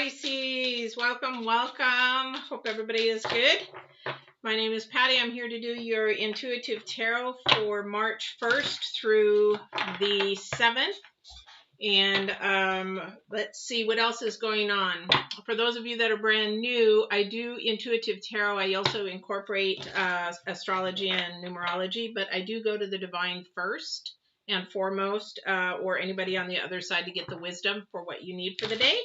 Pisces, welcome, welcome. Hope everybody is good. My name is Patti. I'm here to do your intuitive tarot for March 1st through the 7th. And let's see what else is going on. For those of you that are brand new, I do intuitive tarot. I also incorporate astrology and numerology, but I do go to the divine first and foremost, or anybody on the other side to get the wisdom for what you need for the day.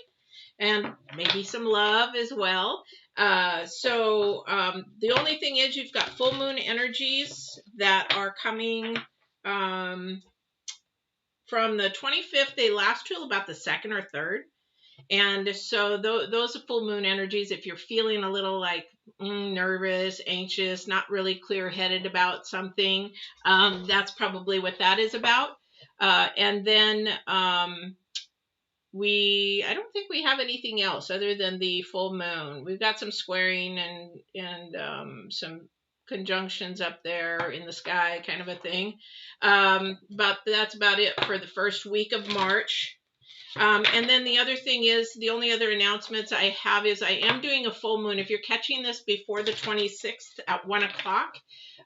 And maybe some love as well. The only thing is you've got full moon energies that are coming from the 25th. They last till about the 2nd or 3rd. And so those are full moon energies. If you're feeling a little like nervous, anxious, not really clear-headed about something, that's probably what that is about. And then I don't think we have anything else other than the full moon. We've got some squaring and some conjunctions up there in the sky, kind of a thing. But that's about it for the first week of March. And then the other thing is, the only other announcements I have is I am doing a full moon. If you're catching this before the 26th at 1 o'clock,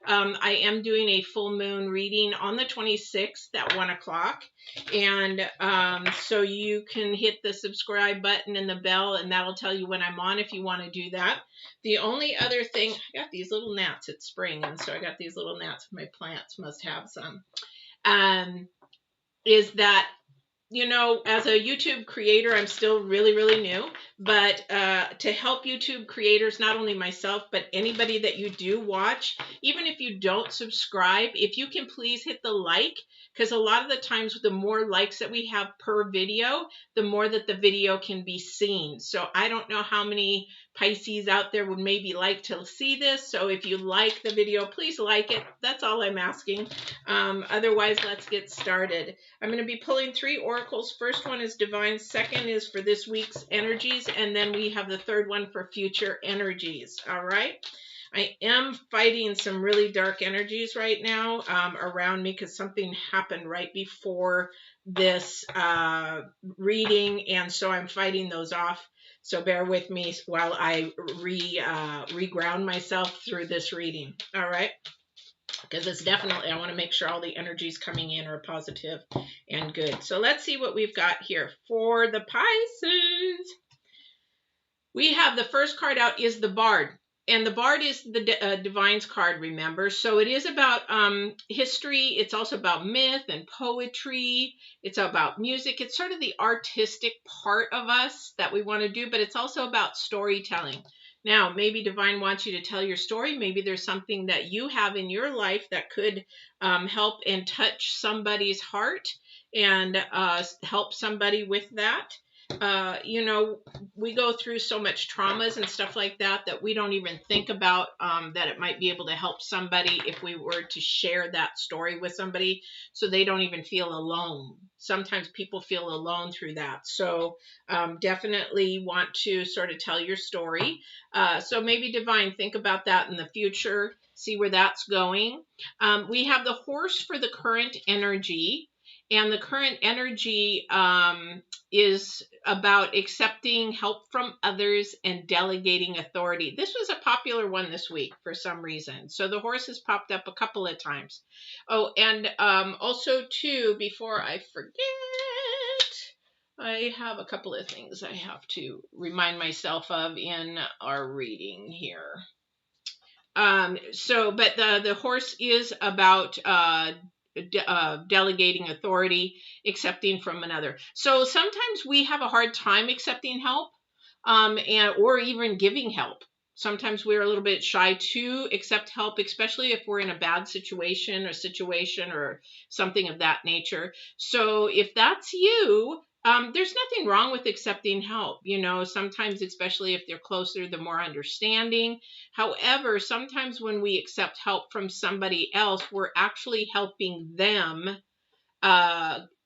I am doing a full moon reading on the 26th at 1 o'clock. And so you can hit the subscribe button and the bell, and that'll tell you when I'm on if you want to do that. The only other thing, I got these little gnats. It's spring, and so I got these little gnats. My plants must have some. Is that, you know, as a YouTube creator, I'm still really, really new, but to help YouTube creators, not only myself, but anybody that you do watch, even if you don't subscribe, if you can please hit the like, because a lot of the times the more likes that we have per video, the more that the video can be seen. So I don't know how many Pisces out there would maybe like to see this. So if you like the video, please like it. That's all I'm asking. Otherwise, let's get started. I'm going to be pulling 3 oracles. First one is divine. Second is for this week's energies. And then we have the third one for future energies. All right. I am fighting some really dark energies right now around me because something happened right before this reading. And so I'm fighting those off. So bear with me while I reground myself through this reading. All right. Because it's definitely, I want to make sure all the energies coming in are positive and good. So let's see what we've got here for the Pisces. We have the first card out is the Bard. And the Bard is the Divine's card, remember? So it is about history. It's also about myth and poetry. It's about music. It's sort of the artistic part of us that we want to do, but it's also about storytelling. Now, maybe Divine wants you to tell your story. Maybe there's something that you have in your life that could help and touch somebody's heart and help somebody with that. You know, we go through so much traumas and stuff like that that we don't even think about that it might be able to help somebody if we were to share that story with somebody so they don't even feel alone. Sometimes people feel alone through that. So definitely want to sort of tell your story. So maybe Divine, think about that in the future, see where that's going. We have the Horse for the current energy. And the current energy is about accepting help from others and delegating authority. This was a popular one this week for some reason. So the horse has popped up a couple of times. Oh, and also, too, before I forget, I have a couple of things I have to remind myself of in our reading here. But the horse is about delegating authority, accepting from another. So sometimes we have a hard time accepting help or even giving help. Sometimes we're a little bit shy to accept help, especially if we're in a bad situation or something of that nature. So if that's you, there's nothing wrong with accepting help. You know, sometimes, especially if they're closer, the more understanding. However, sometimes when we accept help from somebody else, we're actually helping them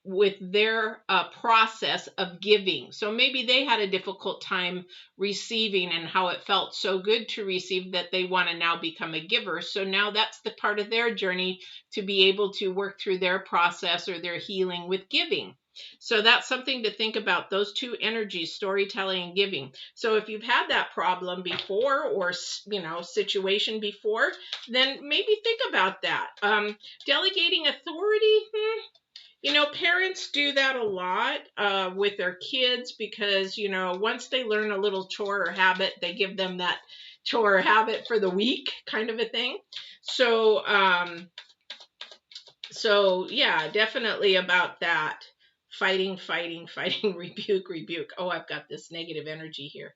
with their process of giving. So maybe they had a difficult time receiving and how it felt so good to receive that they want to now become a giver. So now that's the part of their journey to be able to work through their process or their healing with giving. So that's something to think about, those two energies, storytelling and giving. So if you've had that problem before, or, you know, situation before, then maybe think about that. Delegating authority, you know, parents do that a lot with their kids, because, you know, once they learn a little chore or habit, they give them that chore or habit for the week, kind of a thing. So, yeah, definitely about that. Fighting, fighting, fighting, rebuke, rebuke. Oh, I've got this negative energy here.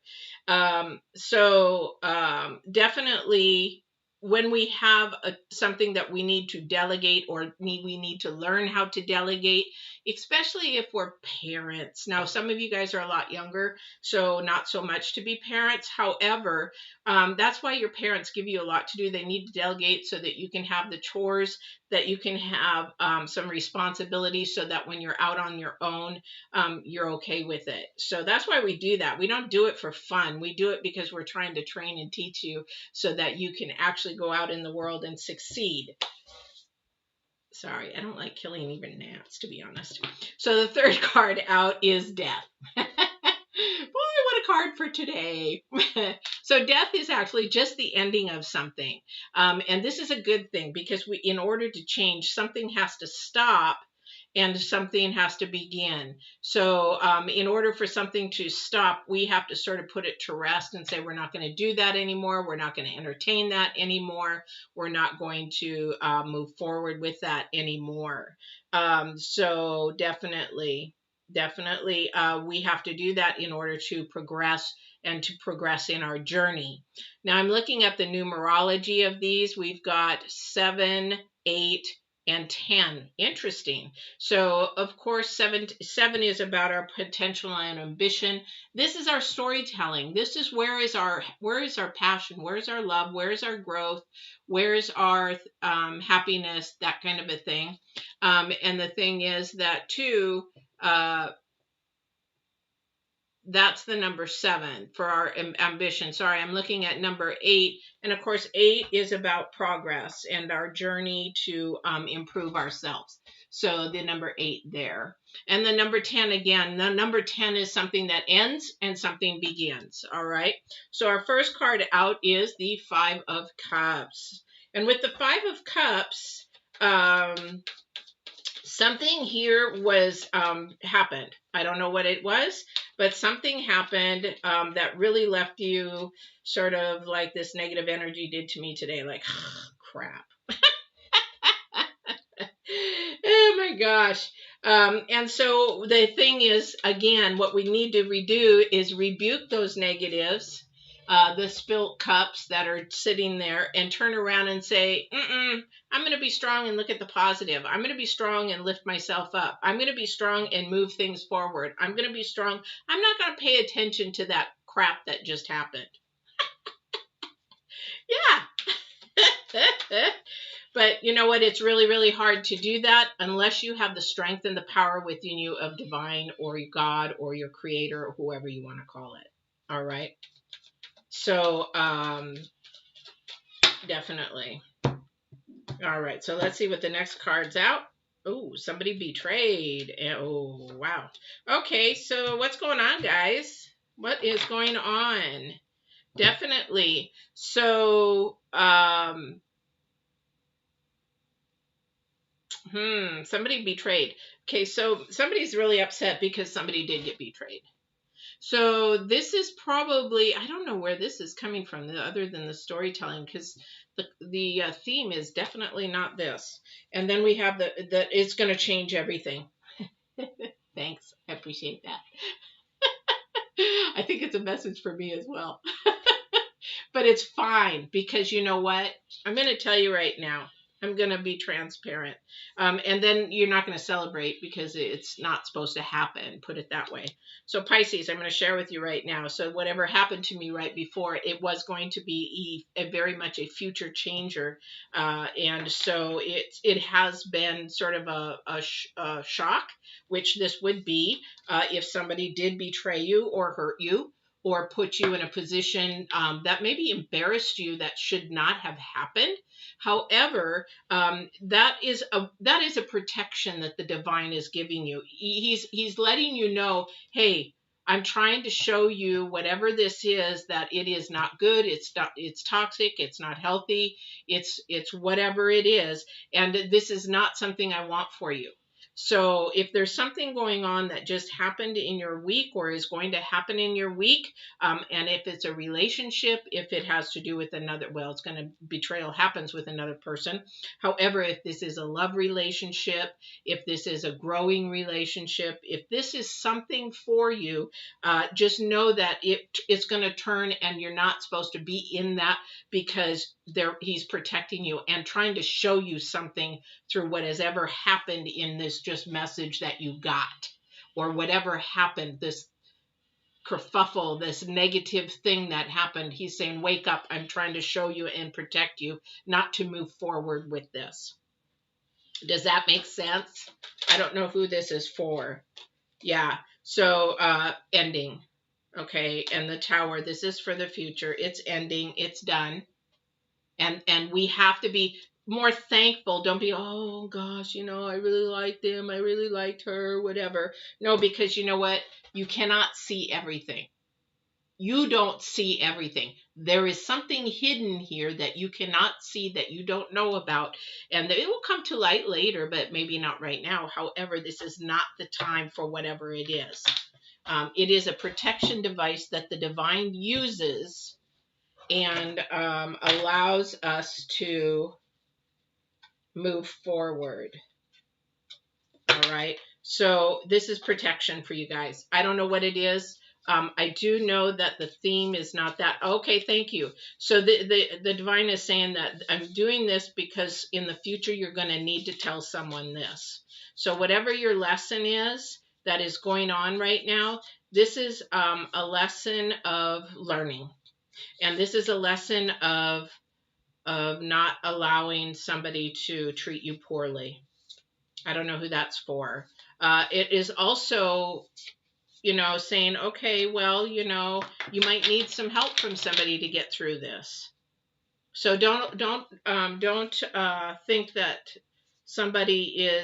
Definitely, when we have something that we need to delegate, or we need to learn how to delegate, especially if we're parents. Now, some of you guys are a lot younger, so not so much to be parents. However, that's why your parents give you a lot to do. They need to delegate so that you can have the chores, that you can have some responsibility, so that when you're out on your own, you're okay with it. So that's why we do that. We don't do it for fun. We do it because we're trying to train and teach you so that you can actually go out in the world and succeed. Sorry, I don't like killing even gnats, to be honest. So the third card out is death. Boy, what a card for today. So death is actually just the ending of something. And this is a good thing, because in order to change, something has to stop and something has to begin. So in order for something to stop, we have to sort of put it to rest and say, we're not going to do that anymore. We're not going to entertain that anymore. We're not going to move forward with that anymore. So definitely, we have to do that in order to progress and to progress in our journey. Now I'm looking at the numerology of these. We've got 7, 8, and 10. Interesting. So of course, 7 is about our potential and ambition. This is our storytelling. This is where is our passion, where is our love, where is our growth, where is our happiness, that kind of a thing. And the thing is that too, that's the number 7 for our ambition. Sorry, I'm looking at number 8. And of course, 8 is about progress and our journey to improve ourselves. So the number 8 there. And the number 10, again, the number 10 is something that ends and something begins. All right. So our first card out is the 5 of Cups. And with the 5 of Cups, something here was happened. I don't know what it was, but something happened that really left you sort of like this negative energy did to me today. Like, crap. Oh my gosh. And so the thing is, again, what we need to redo is rebuke those negatives, the spilt cups that are sitting there, and turn around and say, I'm going to be strong and look at the positive. I'm going to be strong and lift myself up. I'm going to be strong and move things forward. I'm going to be strong. I'm not going to pay attention to that crap that just happened. Yeah. But you know what? It's really, really hard to do that unless you have the strength and the power within you of divine or God or your creator or whoever you want to call it. All right. So definitely. All right. So let's see what the next card's out. Oh, somebody betrayed. Oh, wow. Okay. So what's going on, guys? What is going on? Definitely. So, somebody betrayed. Okay, so somebody's really upset because somebody did get betrayed. So this is probably, I don't know where this is coming from other than the storytelling, because the theme is definitely not this. And then we have the it's going to change everything. Thanks. I appreciate that. I think it's a message for me as well. But it's fine, because you know what? I'm going to tell you right now. I'm going to be transparent. And then you're not going to celebrate because it's not supposed to happen, put it that way. So Pisces, I'm going to share with you right now. So whatever happened to me right before, it was going to be a very much a future changer. And so it has been sort of a shock, which this would be if somebody did betray you or hurt you, or put you in a position that maybe embarrassed you, that should not have happened. However, that is a protection that the divine is giving you. He's letting you know, hey, I'm trying to show you whatever this is, that it is not good. It's toxic. It's not healthy. It's whatever it is, and this is not something I want for you. So if there's something going on that just happened in your week or is going to happen in your week, and if it's a relationship, if it has to do with another, well, it's going to, betrayal happens with another person. However, if this is a love relationship, if this is a growing relationship, if this is something for you, just know that it's going to turn, and you're not supposed to be in that, because he's protecting you and trying to show you something through what has ever happened in this just message that you got, or whatever happened, this kerfuffle, this negative thing that happened. He's saying, wake up, I'm trying to show you and protect you not to move forward with this. Does that make sense? I don't know who this is for. Yeah, so ending. Okay, and the Tower, this is for the future. It's ending, it's done. And we have to be more thankful. Don't be, oh gosh, I really liked him, I really liked her, whatever. No, because you know what? You cannot see everything. You don't see everything. There is something hidden here that you cannot see, that you don't know about, and it will come to light later, but maybe not right now. However, this is not the time for whatever it is. It is a protection device that the divine uses and allows us to move forward. All right. So this is protection for you guys. I don't know what it is. I do know that the theme is not that. Okay, thank you. So the divine is saying that I'm doing this because in the future you're going to need to tell someone this. So whatever your lesson is that is going on right now, this is a lesson of learning. And this is a lesson of not allowing somebody to treat you poorly. I don't know who that's for. It is also, saying, okay, well, you might need some help from somebody to get through this. So don't think that somebody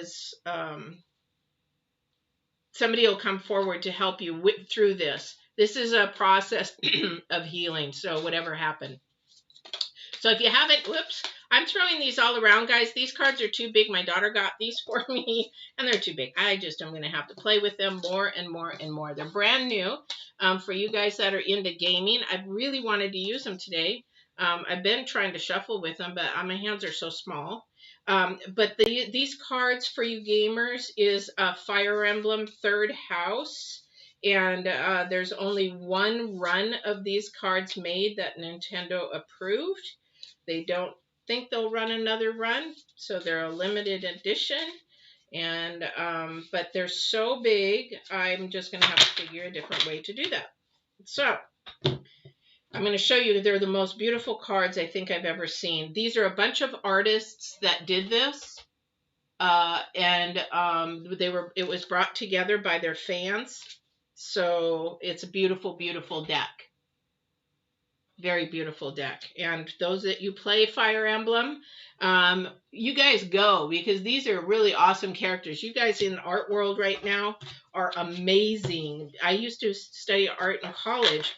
will come forward to help you through this. This is a process of healing. So whatever happened. So if you haven't, whoops, I'm throwing these all around, guys. These cards are too big. My daughter got these for me, and they're too big. I'm going to have to play with them more and more and more. They're brand new for you guys that are into gaming. I really wanted to use them today. I've been trying to shuffle with them, but my hands are so small. But these cards for you gamers is Fire Emblem Third House. And there's only one run of these cards made that Nintendo approved. They don't think they'll run another run, so they're a limited edition. And but they're so big, I'm just going to have to figure a different way to do that. So I'm going to show you. They're the most beautiful cards I think I've ever seen. These are a bunch of artists that did this, and it was brought together by their fans. So it's a beautiful, beautiful deck. Very beautiful deck. And those that you play Fire Emblem, you guys go, because these are really awesome characters. You guys in the art world right now are amazing. I used to study art in college.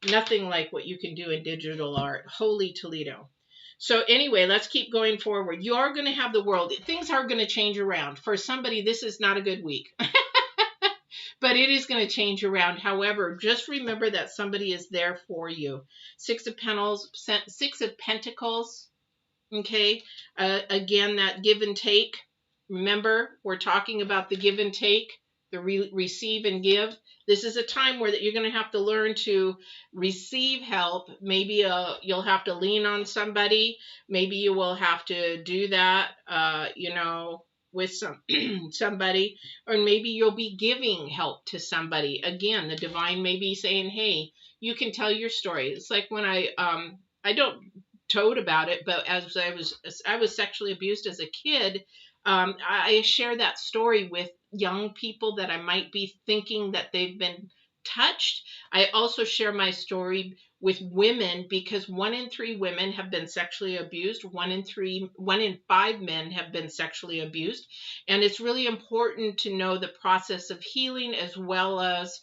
Nothing like what you can do in digital art. Holy Toledo. So anyway, let's keep going forward. You are going to have the world. Things are going to change around. For somebody, this is not a good week. But it is going to change around. However, just remember that somebody is there for you. Six of Pentacles. Okay. Again, that give and take. Remember, we're talking about the give and take, the receive and give. This is a time where you're going to have to learn to receive help. Maybe you'll have to lean on somebody. Maybe you will have to do that, with somebody, or maybe you'll be giving help to somebody. Again, the divine may be saying, hey, you can tell your story. It's like when I don't toad about it, but as I was sexually abused as a kid, I share that story with young people that I might be thinking that they've been touched. I also share my story with women because 1 in 3 women have been sexually abused. 1 in 5 men have been sexually abused. And it's really important to know the process of healing as well as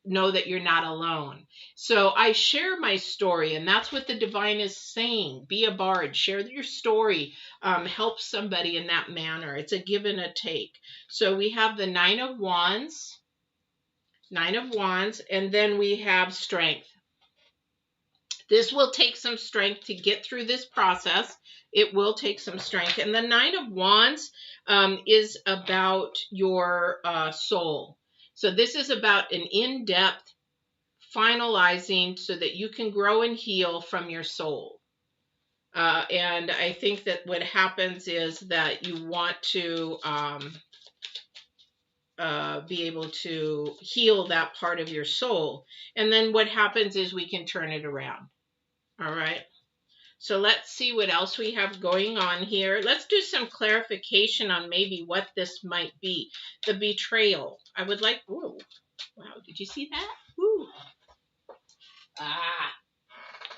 know that you're not alone. So I share my story, and that's what the divine is saying. Be a bard, share your story, help somebody in that manner. It's a give and a take. So we have the 9 of Wands, and then we have strength. This will take some strength to get through this process. It will take some strength. And the 9 of Wands is about your soul. So this is about an in-depth finalizing so that you can grow and heal from your soul. And I think that what happens is that you want to be able to heal that part of your soul. And then what happens is we can turn it around. All right. So let's see what else we have going on here. Let's do some clarification on maybe what this might be. The betrayal. I would like, whoa, wow, did you see that? Woo.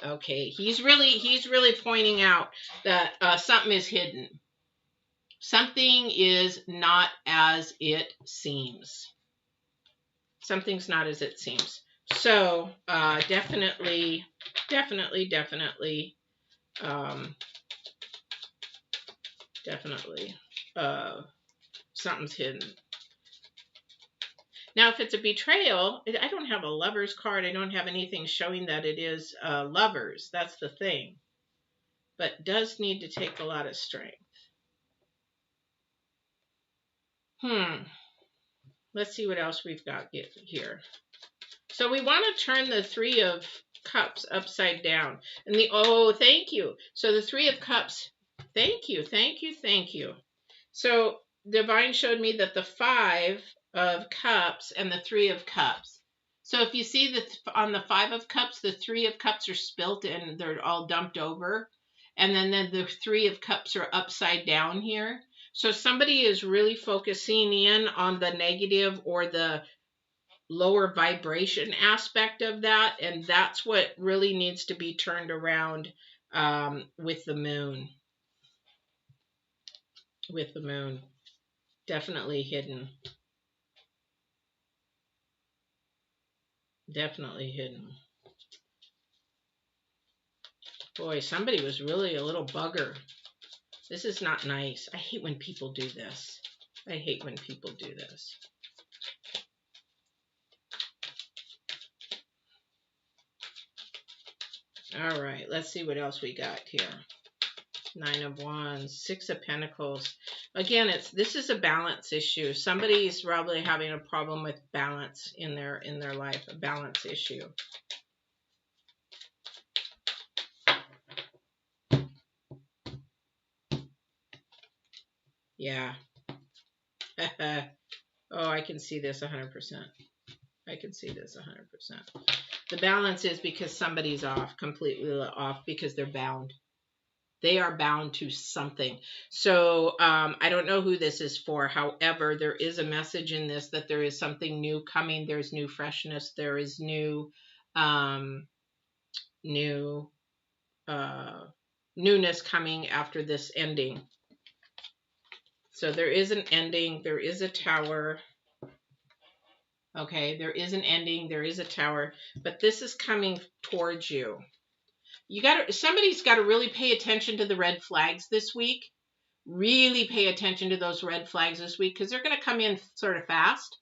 Okay. He's really pointing out that something is hidden. Something is not as it seems. Something's not as it seems. So definitely something's hidden. Now, if it's a betrayal, I don't have a lover's card. I don't have anything showing that it is lovers. That's the thing. But does need to take a lot of strength. Let's see what else we've got here. So we want to turn the 3 of Cups upside down. And thank you. So the 3 of Cups, thank you. So Divine showed me that the 5 of Cups and the 3 of Cups. So if you see that on the 5 of Cups, the 3 of Cups are spilt and they're all dumped over. And then the 3 of Cups are upside down here. So somebody is really focusing in on the negative or the lower vibration aspect of that. And that's what really needs to be turned around with the moon. With the moon. Definitely hidden. Definitely hidden. Boy, somebody was really a little bugger. This is not nice. I hate when people do this. I hate when people do this. All right, let's see what else we got here. 9 of Wands, 6 of Pentacles. Again, this is a balance issue. Somebody's probably having a problem with balance in their life, a balance issue. Yeah. Oh, I can see this 100%. I can see this 100%. The balance is because somebody's completely off because they're bound. They are bound to something. So I don't know who this is for. However, there is a message in this that there is something new coming. There's new freshness. There is newness coming after this ending. So there is an ending. There is a tower. Okay, there is an ending. There is a tower. But this is coming towards you. Somebody's got to really pay attention to the red flags this week. Really pay attention to those red flags this week because they're going to come in sort of fast.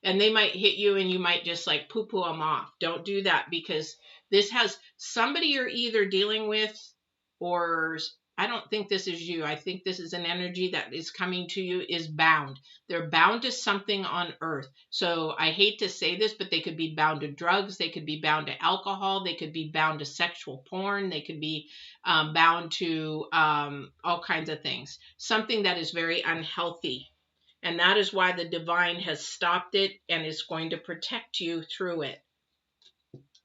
And they might hit you and you might just like poo-poo them off. Don't do that because this has somebody you're either dealing with or I don't think this is you. I think this is an energy that is coming to you is bound. They're bound to something on earth. So I hate to say this, but they could be bound to drugs. They could be bound to alcohol. They could be bound to sexual porn. They could be bound to all kinds of things. Something that is very unhealthy. And that is why the divine has stopped it and is going to protect you through it.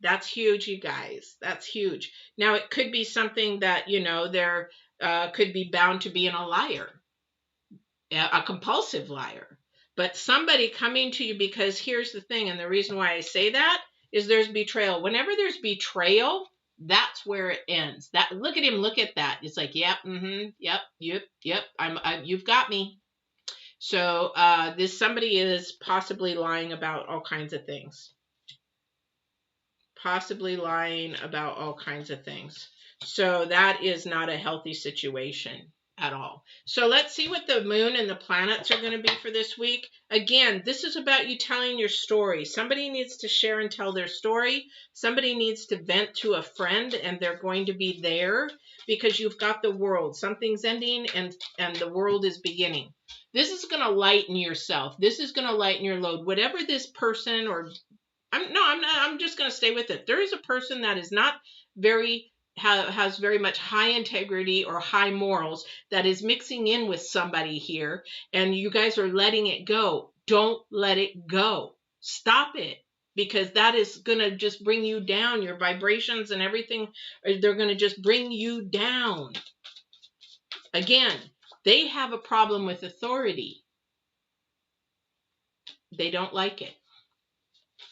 That's huge, you guys. That's huge. Now, it could be something that, they're could be bound to being a liar, a compulsive liar. But somebody coming to you, because here's the thing, and the reason why I say that is there's betrayal. Whenever there's betrayal, that's where it ends. That, look at him, look at that. It's like, yep, yep, you've got me. So this somebody is possibly lying about all kinds of things. Possibly lying about all kinds of things. So that is not a healthy situation at all. So let's see what the moon and the planets are going to be for this week. Again, this is about you telling your story. Somebody needs to share and tell their story. Somebody needs to vent to a friend, and they're going to be there because you've got the world. Something's ending and the world is beginning. This is going to lighten yourself. This is going to lighten your load. Whatever this person or I'm just going to stay with it. There is a person that is not has very much high integrity or high morals that is mixing in with somebody here, and you guys are letting it go. Don't let it go. Stop it, because that is going to just bring you down. Your vibrations and everything, they're going to just bring you down. Again, they have a problem with authority. They don't like it.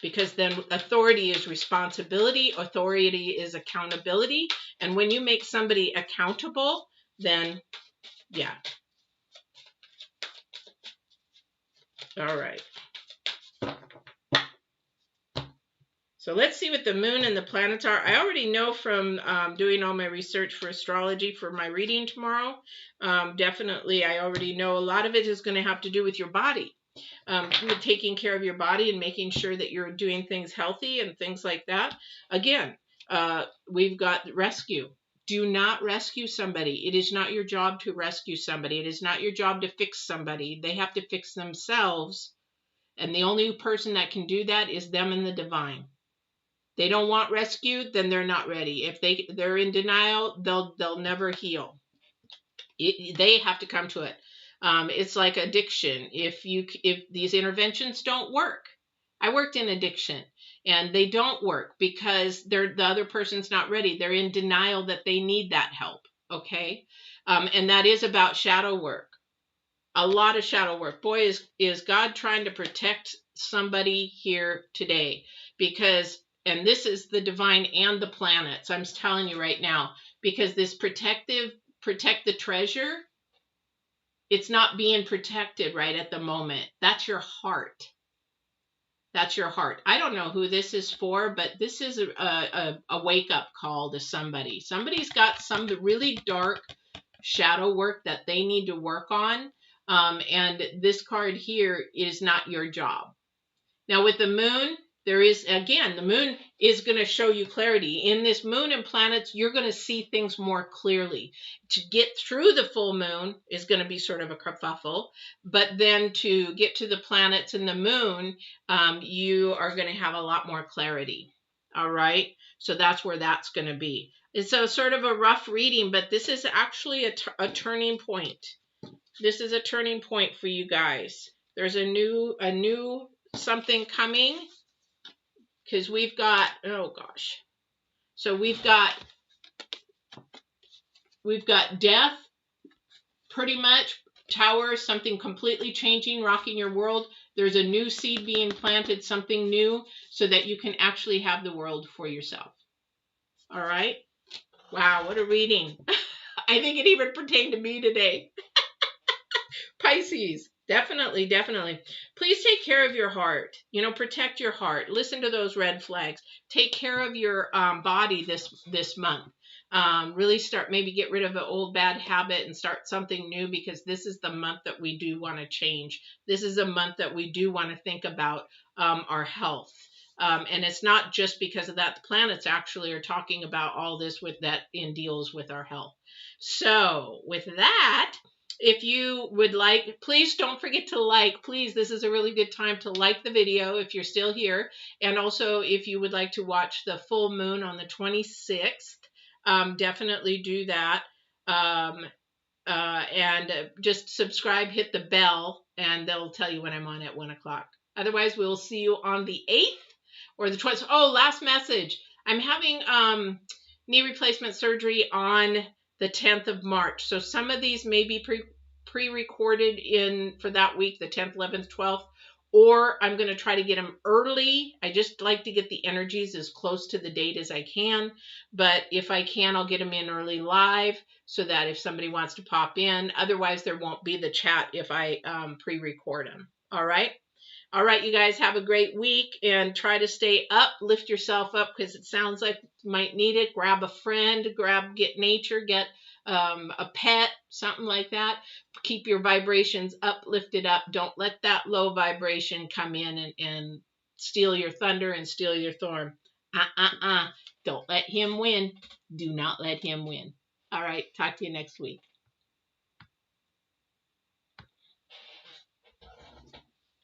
Because then authority is responsibility, authority is accountability, and when you make somebody accountable, then, yeah. All right. So let's see what the moon and the planets are. I already know from doing all my research for astrology for my reading tomorrow. Definitely, I already know a lot of it is going to have to do with your body. Taking care of your body and making sure that you're doing things healthy and things like that. Again, we've got rescue. Do not rescue somebody. It is not your job to rescue somebody. It is not your job to fix somebody. They have to fix themselves. And the only person that can do that is them and the divine. They don't want rescued, then they're not ready. If they're in denial, they'll never heal. They have to come to it. It's like addiction. If these interventions don't work, I worked in addiction, and they don't work because the other person's not ready. They're in denial that they need that help. Okay, and that is about shadow work. A lot of shadow work. Boy, is God trying to protect somebody here today, because, and this is the divine and the planets. I'm telling you right now, because this protect the treasure. It's not being protected right at the moment. That's your heart. That's your heart. I don't know who this is for, but this is a wake-up call to somebody. Somebody's got some really dark shadow work that they need to work on. And this card here is not your job. Now with the moon, there is, again, the moon is going to show you clarity. In this moon and planets, you're going to see things more clearly. To get through the full moon is going to be sort of a kerfuffle, but then to get to the planets and the moon, you are going to have a lot more clarity. All right? So that's where that's going to be. It's a sort of a rough reading, but this is actually a turning point. This is a turning point for you guys. There's a new something coming. Because we've got, oh gosh. So we've got death, pretty much, tower, something completely changing, rocking your world. There's a new seed being planted, something new, so that you can actually have the world for yourself. All right? Wow, what a reading. I think it even pertained to me today. Pisces. Definitely, definitely. Please take care of your heart. You know, protect your heart. Listen to those red flags. Take care of your body this month. Really start, maybe get rid of an old bad habit and start something new, because this is the month that we do want to change. This is a month that we do want to think about our health. And it's not just because of that. The planets actually are talking about all this with that in deals with our health. So with that, if you would like, please don't forget to like. Please, this is a really good time to like the video if you're still here. And also, if you would like to watch the full moon on the 26th, definitely do that. And just subscribe, hit the bell, and they'll tell you when I'm on at 1 o'clock. Otherwise, we'll see you on the 8th or the 20th. Oh, last message. I'm having knee replacement surgery on the 10th of March. So some of these may be pre-recorded in for that week, the 10th, 11th, 12th, or I'm going to try to get them early. I just like to get the energies as close to the date as I can. But if I can, I'll get them in early live so that if somebody wants to pop in, otherwise there won't be the chat if I pre-record them. All right. All right, you guys have a great week and try to stay up, lift yourself up because it sounds like you might need it. Grab a friend, get nature, get a pet, something like that. Keep your vibrations up, lifted up. Don't let that low vibration come in and steal your thunder and steal your thorn. Don't let him win. Do not let him win. All right, talk to you next week.